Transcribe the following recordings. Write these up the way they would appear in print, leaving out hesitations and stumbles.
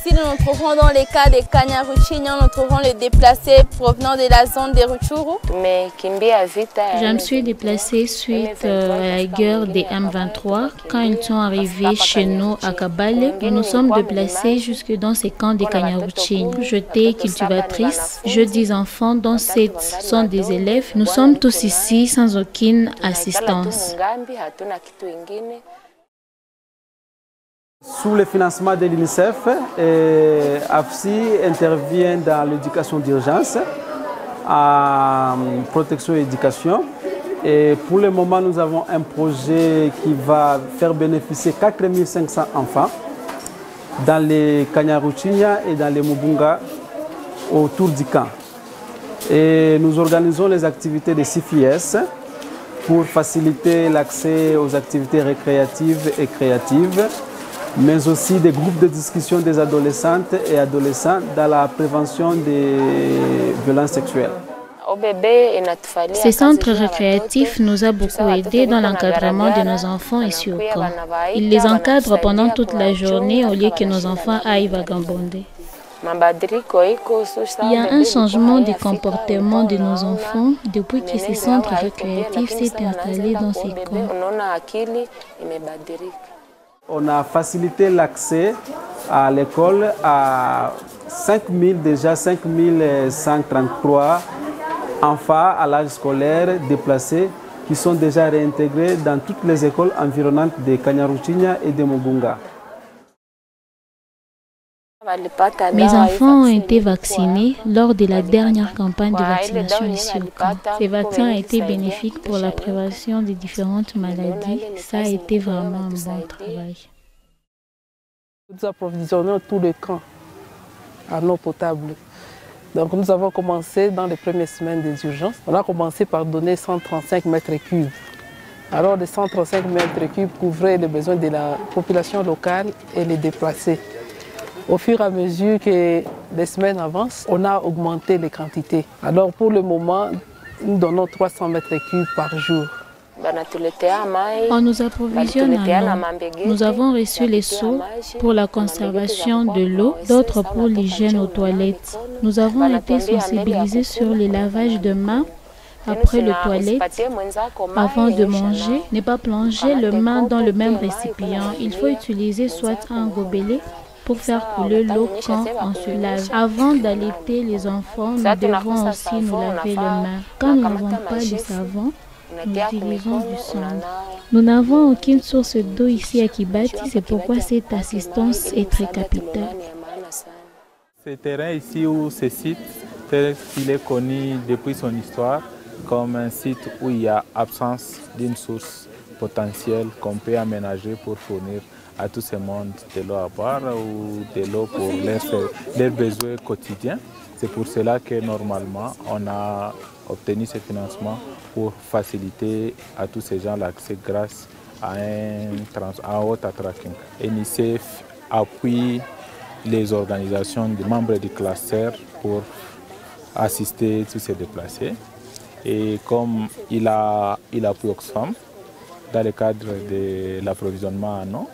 Ici, nous nous trouvons dans les cas des Kanyaruchinya, nous trouvons les déplacés provenant de la zone des Rutshuru. Je me suis déplacée suite à la guerre des M23 quand ils sont arrivés chez nous à Kabale et nous sommes déplacés jusque dans ces camps des Kanyaruchinya. J'étais cultivatrice, je dis enfants dont 7 sont des élèves. Nous sommes tous ici sans aucune assistance. Sous le financement de l'UNICEF, AFSI intervient dans l'éducation d'urgence, en protection et éducation. Et pour le moment, nous avons un projet qui va faire bénéficier 4500 enfants dans les Kanyaruchinya et dans les Mubunga autour du camp. Et nous organisons les activités de CFIS pour faciliter l'accès aux activités récréatives et créatives, mais aussi des groupes de discussion des adolescentes et adolescents dans la prévention des violences sexuelles. Ces centres récréatifs nous ont beaucoup aidés dans l'encadrement de nos enfants ici au camp. Ils les encadrent pendant toute la journée au lieu que nos enfants aillent vagabonder. Il y a un changement du comportement de nos enfants depuis que ces centres récréatifs s'est installés dans ces camps. On a facilité l'accès à l'école à 5133 enfants à l'âge scolaire déplacés qui sont déjà réintégrés dans toutes les écoles environnantes de Kanyaruchinya et de Mubunga. Mes enfants ont été vaccinés lors de la dernière campagne de vaccination ici au camp. Ces vaccins ont été bénéfiques pour la prévention des différentes maladies. Ça a été vraiment un bon travail. Nous approvisionnons tous les camps en eau potable. Donc nous avons commencé dans les premières semaines des urgences. On a commencé par donner 135 mètres cubes. Alors les 135 mètres cubes couvraient les besoins de la population locale et les déplacés. Au fur et à mesure que les semaines avancent, on a augmenté les quantités. Alors pour le moment, nous donnons 300 mètres cubes par jour. On nous approvisionne en eau. Nous avons reçu les seaux pour la conservation de l'eau, d'autres pour l'hygiène aux toilettes. Nous avons été sensibilisés sur le lavage de mains après les toilettes. Avant de manger, ne pas plonger le main dans le même récipient. Il faut utiliser soit un gobelet pour faire couler l'eau quand on se lave. Avant d'allaiter les enfants, nous devons aussi nous laver les mains. Quand nous n'avons pas de savon, nous utilisons du sang. Nous n'avons aucune source d'eau ici à Kibati, c'est pourquoi cette assistance est très capitale. Ce terrain ici ou ce site, tel qu'il est connu depuis son histoire, comme un site où il y a absence d'une source potentielle qu'on peut aménager pour fournir à tout ce monde de l'eau à boire ou de l'eau pour leurs besoins quotidiens. C'est pour cela que normalement on a obtenu ce financement pour faciliter à tous ces gens l'accès grâce à un water tracking. UNICEF appuie les organisations des membres du cluster pour assister tous ces déplacés. Et comme il appuie Oxfam dans le cadre de l'approvisionnement en eau,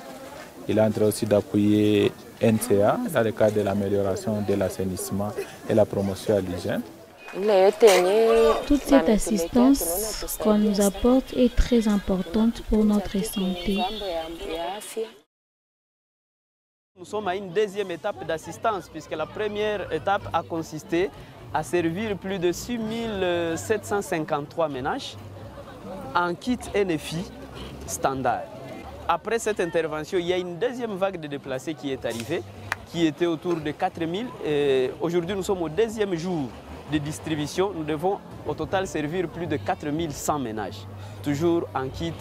il est en train aussi d'appuyer NCA dans le cadre de l'amélioration de l'assainissement et la promotion à l'hygiène. Toute cette assistance qu'on nous apporte est très importante pour notre santé. Nous sommes à une deuxième étape d'assistance puisque la première étape a consisté à servir plus de 6753 ménages en kit NFI standard. Après cette intervention, il y a une deuxième vague de déplacés qui est arrivée, qui était autour de 4000. Aujourd'hui, nous sommes au deuxième jour de distribution. Nous devons au total servir plus de 4100 ménages, toujours en kit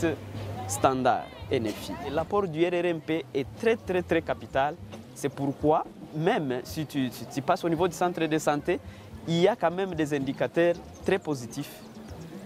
standard NFI. L'apport du RRMP est très capital. C'est pourquoi, même si tu passes au niveau du centre de santé, il y a quand même des indicateurs très positifs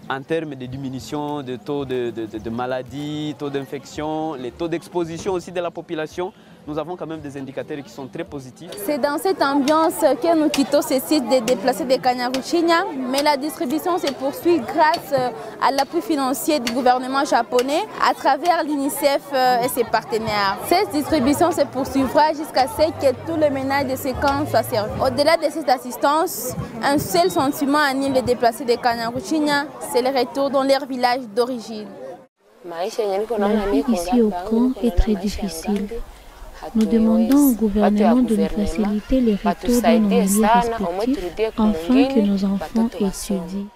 en termes de diminution de taux de maladies, taux d'infection, les taux d'exposition aussi de la population nous avons quand même des indicateurs qui sont très positifs. C'est dans cette ambiance que nous quittons ce site de déplacés de Kanyaruchinya, mais la distribution se poursuit grâce à l'appui financier du gouvernement japonais à travers l'UNICEF et ses partenaires. Cette distribution se poursuivra jusqu'à ce que tous les ménages de ces camps soient servis. Au-delà de cette assistance, un seul sentiment anime les déplacés de Kanyaruchinya, c'est le retour dans leur village d'origine. La vie ici au camp est très difficile. Nous demandons au gouvernement de nous faciliter les retours dans nos milieux respectifs afin que nos enfants étudient.